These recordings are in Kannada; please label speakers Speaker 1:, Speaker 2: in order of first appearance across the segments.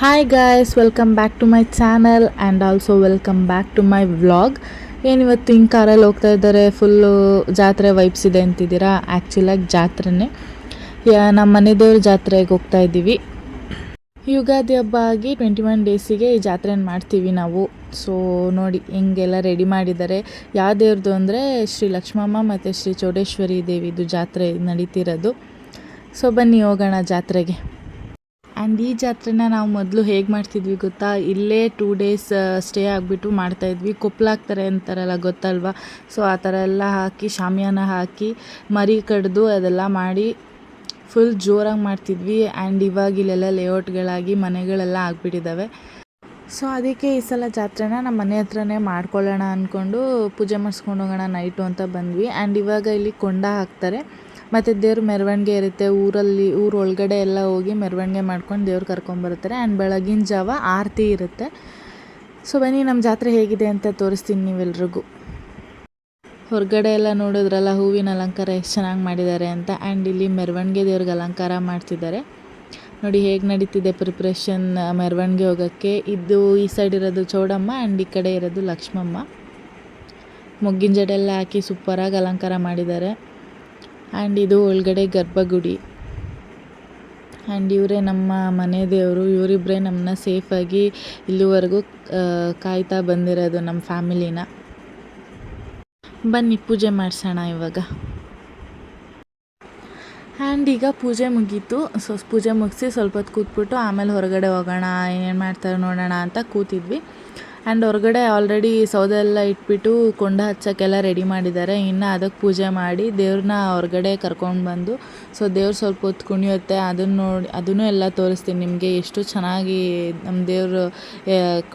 Speaker 1: Hi guys, welcome back to my channel and also welcome back to my vlog. ಏನಿವತ್ತು ಹಿಂಗೆ ಕಾರಲ್ಲಿ ಹೋಗ್ತಾ ಇದ್ದಾರೆ, ಫುಲ್ಲು ಜಾತ್ರೆ ವೈಬ್ಸ್ ಇದೆ ಅಂತಿದ್ದೀರಾ. ಆ್ಯಕ್ಚುಲಾಗಿ ಜಾತ್ರೆನೇ, ನಮ್ಮ ಮನೆ ದೇವ್ರ ಜಾತ್ರೆಗೆ ಹೋಗ್ತಾ ಇದ್ದೀವಿ. ಯುಗಾದಿ ಹಬ್ಬ ಆಗಿ 21 ಡೇಸಿಗೆ ಈ ಜಾತ್ರೆನ ಮಾಡ್ತೀವಿ ನಾವು. ಸೊ ನೋಡಿ ಹಿಂಗೆಲ್ಲ ರೆಡಿ ಮಾಡಿದ್ದಾರೆ. ಯಾವ ದೇವ್ರದ್ದು ಅಂದರೆ ಶ್ರೀ ಲಕ್ಷ್ಮಮ್ಮ ಮತ್ತು ಶ್ರೀ ಚೌಡೇಶ್ವರಿ ದೇವಿದು ಜಾತ್ರೆ ನಡೀತಿರೋದು. ಸೊ ಬನ್ನಿ ಹೋಗೋಣ ಜಾತ್ರೆಗೆ. ಆ್ಯಂಡ್ ಈ ಜಾತ್ರೆನ ನಾವು ಮೊದಲು ಹೇಗೆ ಮಾಡ್ತಿದ್ವಿ ಗೊತ್ತಾ, ಇಲ್ಲೇ 2 ಡೇಸ್ ಸ್ಟೇ ಆಗಿಬಿಟ್ಟು ಮಾಡ್ತಾಯಿದ್ವಿ. ಕೊಪ್ಪಳ ಹಾಕ್ತಾರೆ ಅಂತಾರಲ್ಲ, ಗೊತ್ತಲ್ವ? ಸೊ ಆ ಥರ ಎಲ್ಲ ಹಾಕಿ ಶಾಮಿಯಾನ ಹಾಕಿ ಮರಿ ಕಡ್ದು ಅದೆಲ್ಲ ಮಾಡಿ ಫುಲ್ ಜೋರಾಗಿ ಮಾಡ್ತಿದ್ವಿ. ಆ್ಯಂಡ್ ಇವಾಗ ಇಲ್ಲೆಲ್ಲ ಲೇಔಟ್ಗಳಾಗಿ ಮನೆಗಳೆಲ್ಲ ಆಗಿಬಿಟ್ಟಿದ್ದಾವೆ. ಸೊ ಅದಕ್ಕೆ ಈ ಸಲ ಜಾತ್ರೆನ ನಮ್ಮ ಮನೆ ಹತ್ರನೇ ಮಾಡ್ಕೊಳ್ಳೋಣ ಅಂದ್ಕೊಂಡು ಪೂಜೆ ಮಾಡಿಸ್ಕೊಂಡು ಹೋಗೋಣ ನೈಟು ಅಂತ ಬಂದ್ವಿ. ಆ್ಯಂಡ್ ಇವಾಗ ಇಲ್ಲಿ ಕೊಂಡ ಹಾಕ್ತಾರೆ ಮತ್ತು ದೇವ್ರ ಮೆರವಣಿಗೆ ಇರುತ್ತೆ. ಊರ ಒಳಗಡೆ ಎಲ್ಲ ಹೋಗಿ ಮೆರವಣಿಗೆ ಮಾಡ್ಕೊಂಡು ದೇವ್ರು ಕರ್ಕೊಂಬರ್ತಾರೆ. ಆ್ಯಂಡ್ ಬೆಳಗಿನ ಜಾವ ಆರತಿ ಇರುತ್ತೆ. ಸೊ ಬನ್ನಿ ನಮ್ಮ ಜಾತ್ರೆ ಹೇಗಿದೆ ಅಂತ ತೋರಿಸ್ತೀನಿ ನೀವೆಲ್ರಿಗೂ. ಹೊರಗಡೆ ಎಲ್ಲ ನೋಡಿದ್ರಲ್ಲ ಹೂವಿನ ಅಲಂಕಾರ ಎಷ್ಟು ಚೆನ್ನಾಗಿ ಮಾಡಿದ್ದಾರೆ ಅಂತ. ಆ್ಯಂಡ್ ಇಲ್ಲಿ ಮೆರವಣಿಗೆ ದೇವ್ರಿಗೆ ಅಲಂಕಾರ ಮಾಡ್ತಿದ್ದಾರೆ. ನೋಡಿ ಹೇಗೆ ನಡೀತಿದೆ ಪ್ರಿಪ್ರೇಷನ್ ಮೆರವಣಿಗೆ ಹೋಗೋಕ್ಕೆ. ಇದು ಈ ಸೈಡ್ ಇರೋದು ಚೌಡಮ್ಮ ಆ್ಯಂಡ್ ಈ ಕಡೆ ಇರೋದು ಲಕ್ಷ್ಮಮ್ಮ. ಮೊಗ್ಗಿನ ಜಡೆಲ್ಲ ಹಾಕಿ ಸೂಪರಾಗಿ ಅಲಂಕಾರ ಮಾಡಿದ್ದಾರೆ. ಆ್ಯಂಡ್ ಇದು ಒಳಗಡೆ ಗರ್ಭಗುಡಿ. ಆ್ಯಂಡ್ ಇವರೇ ನಮ್ಮ ಮನೆ ದೇವರು. ಇವರಿಬ್ಬರೇ ನಮ್ಮನ್ನ ಸೇಫಾಗಿ ಇಲ್ಲಿವರೆಗೂ ಕಾಯ್ತಾ ಬಂದಿರೋದು ನಮ್ಮ ಫ್ಯಾಮಿಲಿನ. ಬನ್ನಿ ಪೂಜೆ ಮಾಡಿಸೋಣ ಇವಾಗ. ಆ್ಯಂಡ್ ಈಗ ಪೂಜೆ ಮುಗೀತು. ಸೊ ಪೂಜೆ ಮುಗಿಸಿ ಸ್ವಲ್ಪ ಹೊತ್ತು ಕೂತ್ಬಿಟ್ಟು ಆಮೇಲೆ ಹೊರಗಡೆ ಹೋಗೋಣ, ಏನೇನು ಮಾಡ್ತಾರೆ ನೋಡೋಣ ಅಂತ ಕೂತಿದ್ವಿ. ಆ್ಯಂಡ್ ಹೊರಗಡೆ ಆಲ್ರೆಡಿ ಸೌದೆ ಎಲ್ಲ ಇಟ್ಬಿಟ್ಟು ಕೊಂಡ ಹಚ್ಚೋಕ್ಕೆಲ್ಲ ರೆಡಿ ಮಾಡಿದ್ದಾರೆ. ಇನ್ನು ಅದಕ್ಕೆ ಪೂಜೆ ಮಾಡಿ ದೇವ್ರನ್ನ ಹೊರಗಡೆ ಕರ್ಕೊಂಡು ಬಂದು, ಸೊ ದೇವ್ರು ಸ್ವಲ್ಪ ಹೊತ್ತು ಕುಣಿಯುತ್ತೆ. ಅದನ್ನು ಎಲ್ಲ ತೋರಿಸ್ತೀನಿ ನಿಮಗೆ, ಎಷ್ಟು ಚೆನ್ನಾಗಿ ನಮ್ಮ ದೇವರು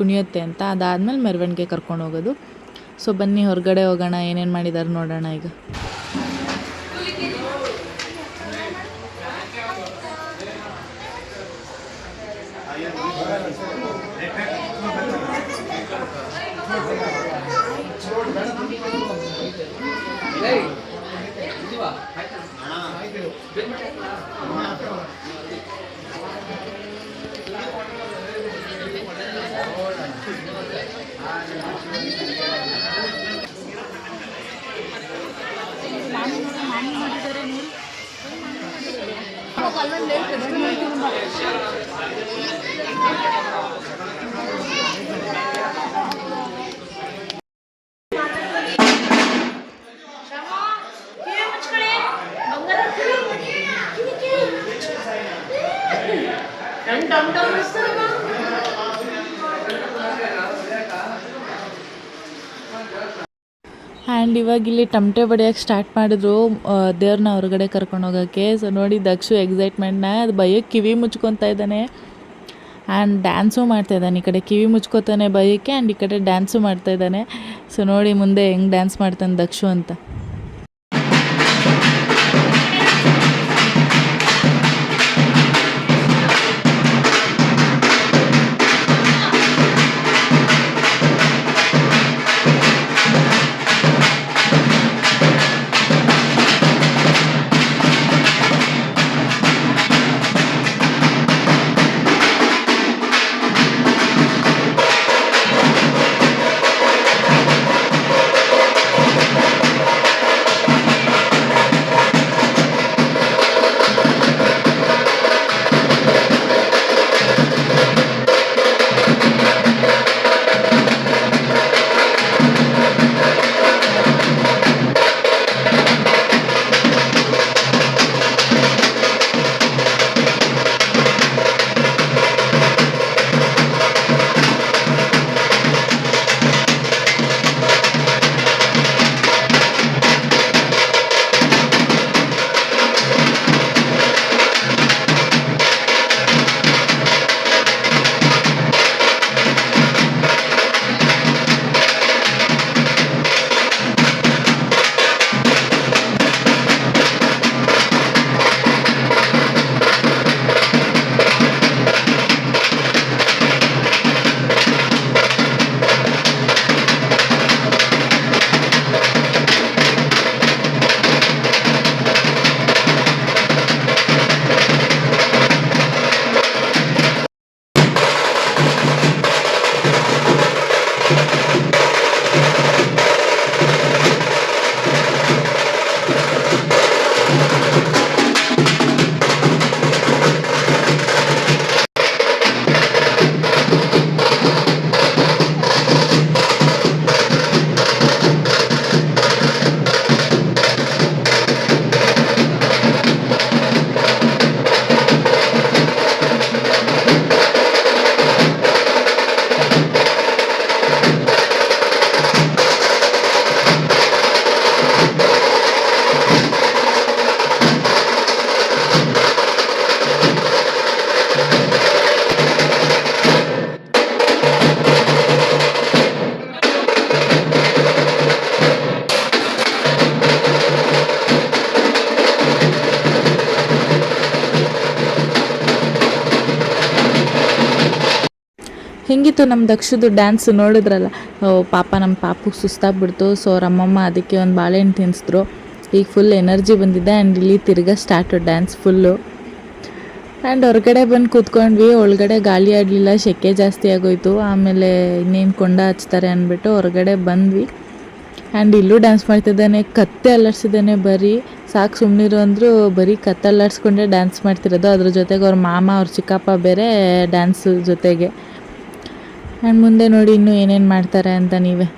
Speaker 1: ಕುಣಿಯುತ್ತೆ ಅಂತ. ಅದಾದಮೇಲೆ ಮೆರವಣಿಗೆ ಕರ್ಕೊಂಡು ಹೋಗೋದು. ಸೊ ಬನ್ನಿ ಹೊರಗಡೆ ಹೋಗೋಣ, ಏನೇನು ಮಾಡಿದ್ದಾರೆ ನೋಡೋಣ ಈಗ. ಆ್ಯಂಡ್ ಇವಾಗ ಇಲ್ಲಿ ಟಮಟೆ ಬಡಿಯೋಕ್ಕೆ ಸ್ಟಾರ್ಟ್ ಮಾಡಿದ್ರು ದೇವ್ರನ್ನ ಹೊರಗಡೆ ಕರ್ಕೊಂಡು ಹೋಗೋಕ್ಕೆ. ಸೊ ನೋಡಿ ದಕ್ಷು ಎಕ್ಸೈಟ್ಮೆಂಟ್ನ ಅದು ಬೈಯೋಕ್ಕೆ ಕಿವಿ ಮುಚ್ಕೊತಾ ಇದ್ದಾನೆ. ಆ್ಯಂಡ್ ಡ್ಯಾನ್ಸು ಮಾಡ್ತಾಯಿದ್ದಾನೆ. ಈ ಕಡೆ ಕಿವಿ ಮುಚ್ಕೋತಾನೆ ಬೈಯೋಕ್ಕೆ, ಆ್ಯಂಡ್ ಈ ಕಡೆ ಡ್ಯಾನ್ಸು ಮಾಡ್ತಾಯಿದ್ದಾನೆ. ಸೊ ನೋಡಿ ಮುಂದೆ ಹೆಂಗೆ ಡ್ಯಾನ್ಸ್ ಮಾಡ್ತಾನೆ ದಕ್ಷು ಅಂತ. ಹೆಂಗಿತ್ತು ನಮ್ಮ ದಕ್ಷದು ಡ್ಯಾನ್ಸ್ ನೋಡಿದ್ರಲ್ಲ. ಪಾಪ ನಮ್ಮ ಪಾಪು ಸುಸ್ತಾಗ್ಬಿಡ್ತು. ಸೊ ಅವ್ರ ಅಮ್ಮಮ್ಮ ಅದಕ್ಕೆ ಒಂದು ಬಾಳೆಹಣ್ಣು ತಿನ್ನಿಸಿದ್ರು. ಈಗ ಫುಲ್ ಎನರ್ಜಿ ಬಂದಿದೆ. ಆ್ಯಂಡ್ ಇಲ್ಲಿ ತಿರ್ಗಾ ಸ್ಟಾರ್ಟು ಡ್ಯಾನ್ಸ್ ಫುಲ್ಲು. ಆ್ಯಂಡ್ ಹೊರಗಡೆ ಬಂದು ಕೂತ್ಕೊಂಡ್ವಿ. ಒಳಗಡೆ ಗಾಳಿ ಆಡಲಿಲ್ಲ, ಸೆಕೆ ಜಾಸ್ತಿ ಆಗೋಯ್ತು. ಆಮೇಲೆ ಇನ್ನೇನು ಕೊಂಡ ಹಚ್ತಾರೆ ಅಂದ್ಬಿಟ್ಟು ಹೊರಗಡೆ ಬಂದ್ವಿ. ಆ್ಯಂಡ್ ಇಲ್ಲೂ ಡ್ಯಾನ್ಸ್ ಮಾಡ್ತಿದ್ದಾನೆ, ಕತ್ತೆ ಅಲ್ಲಾಡ್ಸಿದ್ದಾನೆ. ಬರೀ ಸಾಕು ಸುಮ್ಮನಿರು ಅಂದರೂ ಬರೀ ಕತ್ತೆ ಅಲ್ಲಾಡ್ಸ್ಕೊಂಡೇ ಡ್ಯಾನ್ಸ್ ಮಾಡ್ತಿರೋದು. ಅದ್ರ ಜೊತೆಗೆ ಅವ್ರ ಮಾಮ ಅವ್ರ ಚಿಕ್ಕಪ್ಪ ಬೇರೆ ಡ್ಯಾನ್ಸು ಜೊತೆಗೆ. ಆ್ಯಂಡ್ ಮುಂದೆ ನೋಡಿ ಇನ್ನೂ ಏನೇನು ಮಾಡ್ತಾರೆ ಅಂತ ನೀವೇ.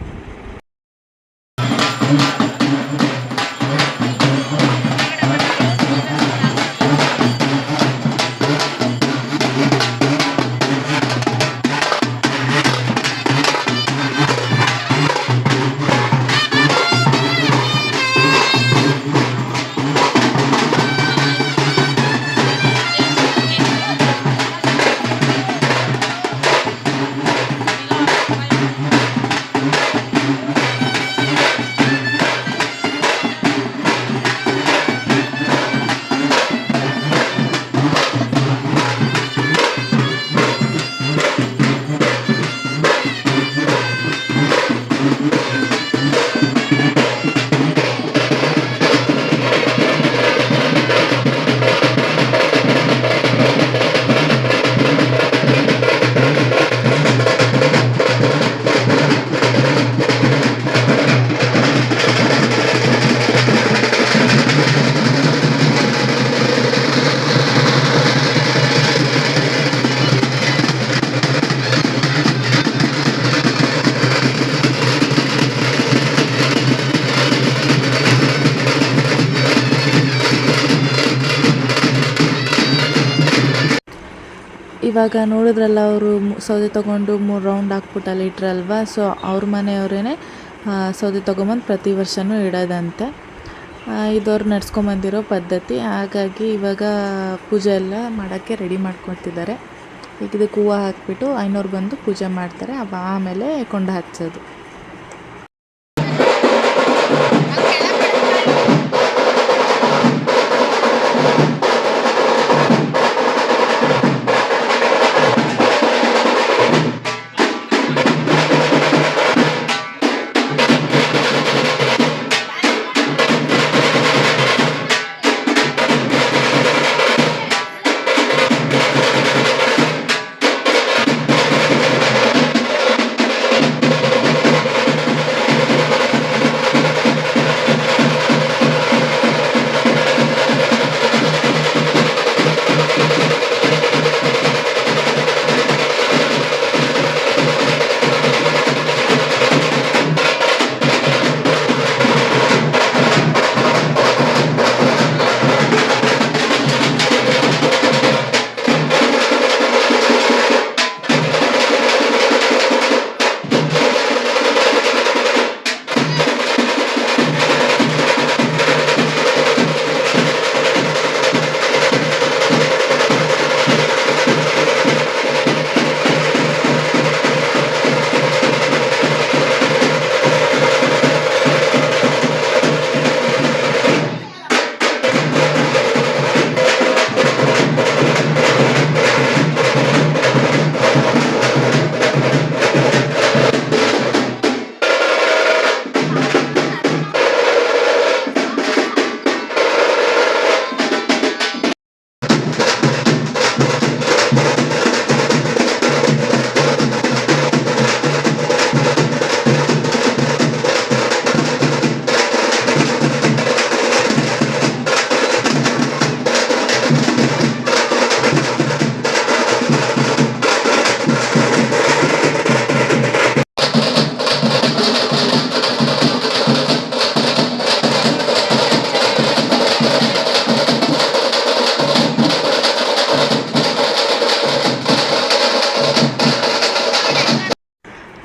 Speaker 1: ಇವಾಗ ನೋಡಿದ್ರಲ್ಲ, ಅವರು ಸೌದೆ ತೊಗೊಂಡು 3 ರೌಂಡ್ ಹಾಕ್ಬಿಟ್ಟು ಅಲ್ಲಿ ಇಟ್ರಲ್ವ. ಸೊ ಅವ್ರ ಮನೆಯವರೇ ಸೌದೆ ತೊಗೊಂಬಂದು ಪ್ರತಿ ವರ್ಷವೂ ಇಡೋದಂತೆ. ಇದವ್ರು ನಡ್ಸ್ಕೊಂಬಂದಿರೋ ಪದ್ಧತಿ. ಹಾಗಾಗಿ ಇವಾಗ ಪೂಜೆ ಎಲ್ಲ ಮಾಡೋಕ್ಕೆ ರೆಡಿ ಮಾಡ್ಕೊತಿದ್ದಾರೆ. ಈಗ ಇದಕ್ಕೆ ಹೂವು ಹಾಕಿಬಿಟ್ಟು ಐನೋರು ಬಂದು ಪೂಜೆ ಮಾಡ್ತಾರೆ. ಆಮೇಲೆ ಕೊಂಡ ಹಚ್ಚೋದು.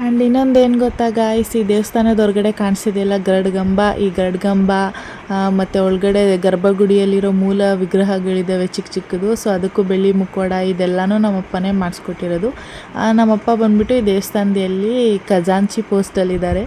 Speaker 1: ಆ್ಯಂಡ್ ಇನ್ನೊಂದೇನು ಗೊತ್ತಾ ಗಾಯ್ಸ್, ಈ ದೇವಸ್ಥಾನದ ಹೊರಗಡೆ ಕಾಣಿಸಿದೆಯಲ್ಲ ಗರುಡಗಂಬ, ಈ ಗರುಡಗಂಬ ಮತ್ತು ಒಳಗಡೆ ಗರ್ಭಗುಡಿಯಲ್ಲಿರೋ ಮೂಲ ವಿಗ್ರಹಗಳಿದ್ದಾವೆ ಚಿಕ್ಕ ಚಿಕ್ಕದು. ಸೊ ಅದಕ್ಕೂ ಬೆಳ್ಳಿ ಮುಖವಾಡ ಇದೆಲ್ಲನೂ ನಮ್ಮಪ್ಪನೇ ಮಾಡಿಸ್ಕೊಟ್ಟಿರೋದು. ನಮ್ಮಪ್ಪ ಬಂದುಬಿಟ್ಟು ಈ ದೇವಸ್ಥಾನದಲ್ಲಿ ಖಜಾಂಚಿ ಪೋಸ್ಟಲ್ಲಿದ್ದಾರೆ.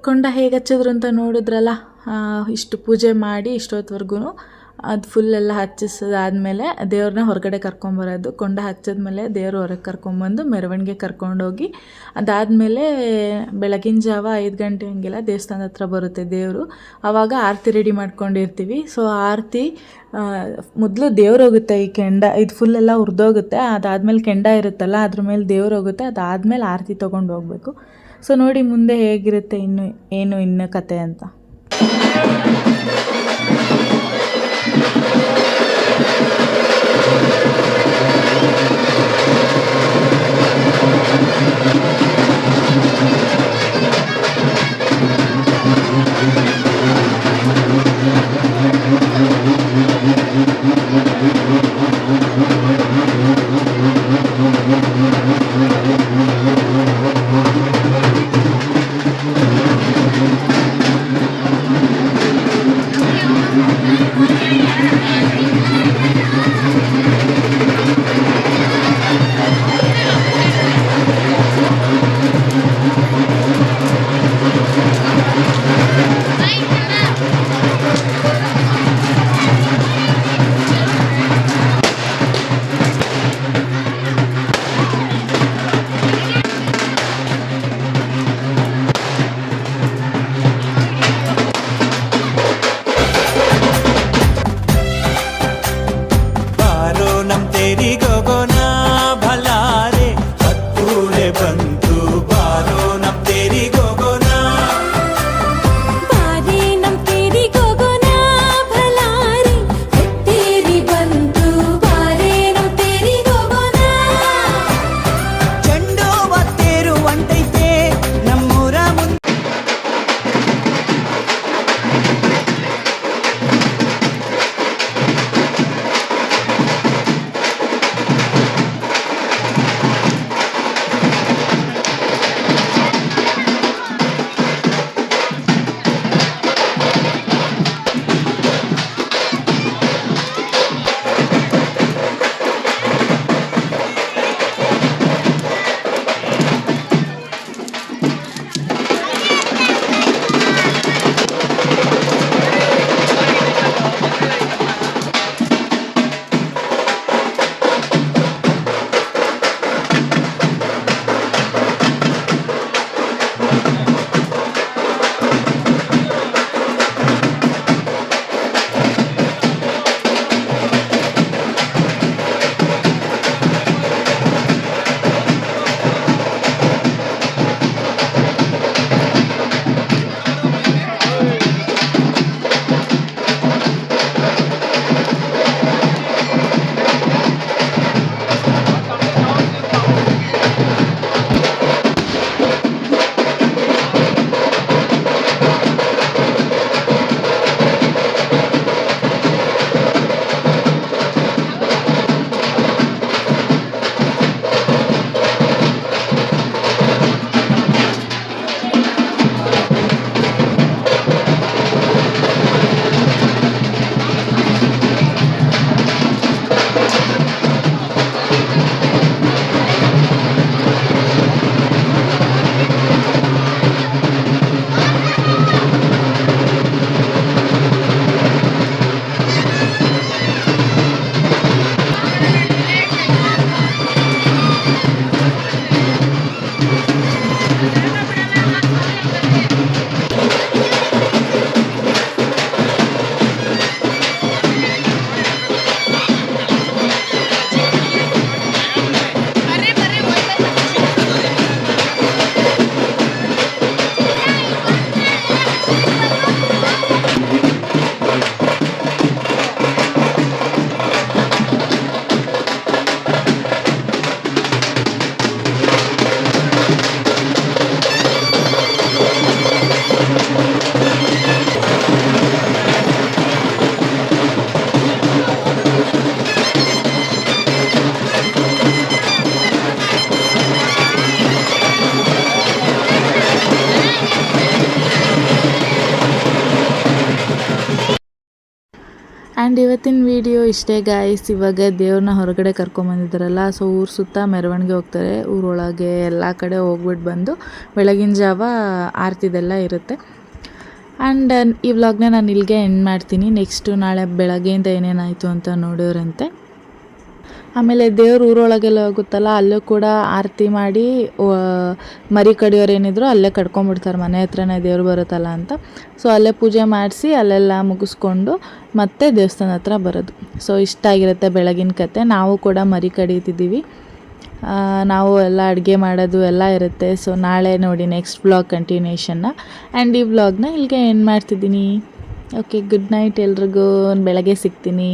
Speaker 1: ಕೊಂಡ ಹೇಗೆ ಹಚ್ಚಿದ್ರು ಅಂತ ನೋಡಿದ್ರಲ್ಲ. ಇಷ್ಟು ಪೂಜೆ ಮಾಡಿ ಇಷ್ಟೊತ್ತವರೆಗೂ ಅದು ಫುಲ್ಲೆಲ್ಲ ಹಚ್ಚಿಸೋದಾದಮೇಲೆ ದೇವ್ರನ್ನ ಹೊರಗಡೆ ಕರ್ಕೊಂಬರೋದು. ಕೊಂಡ ಹಚ್ಚಿದ್ಮೇಲೆ ದೇವ್ರು ಹೊರಗೆ ಕರ್ಕೊಂಬಂದು ಮೆರವಣಿಗೆ ಕರ್ಕೊಂಡೋಗಿ, ಅದಾದಮೇಲೆ ಬೆಳಗಿನ ಜಾವ 5 ಗಂಟೆ ಹಂಗೆಲ್ಲ ದೇವಸ್ಥಾನದ ಹತ್ರ ಬರುತ್ತೆ ದೇವರು. ಆವಾಗ ಆರತಿ ರೆಡಿ ಮಾಡ್ಕೊಂಡಿರ್ತೀವಿ. ಸೊ ಆರತಿ ಮೊದಲು ದೇವ್ರು ಹೋಗುತ್ತೆ. ಈ ಕೆಂಡ ಇದು ಫುಲ್ಲೆಲ್ಲ ಹುರಿದೋಗುತ್ತೆ. ಅದಾದಮೇಲೆ ಕೆಂಡ ಇರುತ್ತಲ್ಲ, ಅದ್ರ ಮೇಲೆ ದೇವ್ರು ಹೋಗುತ್ತೆ. ಅದಾದಮೇಲೆ ಆರತಿ ತೊಗೊಂಡು ಹೋಗಬೇಕು. ಸೊ ನೋಡಿ ಮುಂದೆ ಹೇಗಿರುತ್ತೆ ಇನ್ನು ಕತೆ ಅಂತ. ಆ್ಯಂಡ್ ಇವತ್ತಿನ ವಿಡಿಯೋ ಇಷ್ಟೇ ಗಾಯ್ಸ್. ಇವಾಗ ದೇವ್ರನ್ನ ಹೊರಗಡೆ ಕರ್ಕೊಂಬಂದಿದ್ದಾರಲ್ಲ, ಸೊ ಊರು ಸುತ್ತ ಮೆರವಣಿಗೆ ಹೋಗ್ತಾರೆ. ಊರೊಳಗೆ ಎಲ್ಲ ಕಡೆ ಹೋಗ್ಬಿಟ್ಟು ಬಂದು ಬೆಳಗಿನ ಜಾವ ಆರತಿದೆಲ್ಲ ಇರುತ್ತೆ. ಆ್ಯಂಡ್ ಈ ವ್ಲಾಗ್ನ ನಾನು ಇಲ್ಲಿಗೆ ಎಂಡ್ ಮಾಡ್ತೀನಿ. ನೆಕ್ಸ್ಟು ನಾಳೆ ಬೆಳಗ್ಗೆಯಿಂದ ಏನೇನಾಯಿತು ಅಂತ ನೋಡೋರಂತೆ. ಆಮೇಲೆ ದೇವ್ರ ಊರೊಳಗೆಲ್ಲ ಹೋಗುತ್ತಲ್ಲ, ಅಲ್ಲೂ ಕೂಡ ಆರತಿ ಮಾಡಿ ಮರಿ ಕಡಿಯೋರು ಏನಿದ್ರು ಅಲ್ಲೇ ಕಡ್ಕೊಂಬಿಡ್ತಾರೆ, ಮನೆ ಹತ್ರನೇ ದೇವ್ರು ಬರುತ್ತಲ್ಲ ಅಂತ. ಸೊ ಅಲ್ಲೇ ಪೂಜೆ ಮಾಡಿಸಿ ಅಲ್ಲೆಲ್ಲ ಮುಗಿಸ್ಕೊಂಡು ಮತ್ತೆ ದೇವಸ್ಥಾನ ಹತ್ರ ಬರೋದು. ಸೊ ಇಷ್ಟ ಆಗಿರುತ್ತೆ ಬೆಳಗಿನ ಕತೆ. ನಾವು ಕೂಡ ಮರಿ ಕಡಿತಿದ್ದೀವಿ, ನಾವು ಎಲ್ಲ ಅಡುಗೆ ಮಾಡೋದು ಎಲ್ಲ ಇರುತ್ತೆ. ಸೊ ನಾಳೆ ನೋಡಿ ನೆಕ್ಸ್ಟ್ ವ್ಲಾಗ್ ಕಂಟಿನ್ಯೂಷನ್ನ. ಆ್ಯಂಡ್ ಈ ವ್ಲಾಗ್ನ ಇಲ್ಲಿಗೆ ಎಂಡ್ ಮಾಡ್ತಿದ್ದೀನಿ. ಓಕೆ, ಗುಡ್ ನೈಟ್ ಎಲ್ರಿಗೂ. ಬೆಳಗ್ಗೆ ಸಿಗ್ತೀನಿ.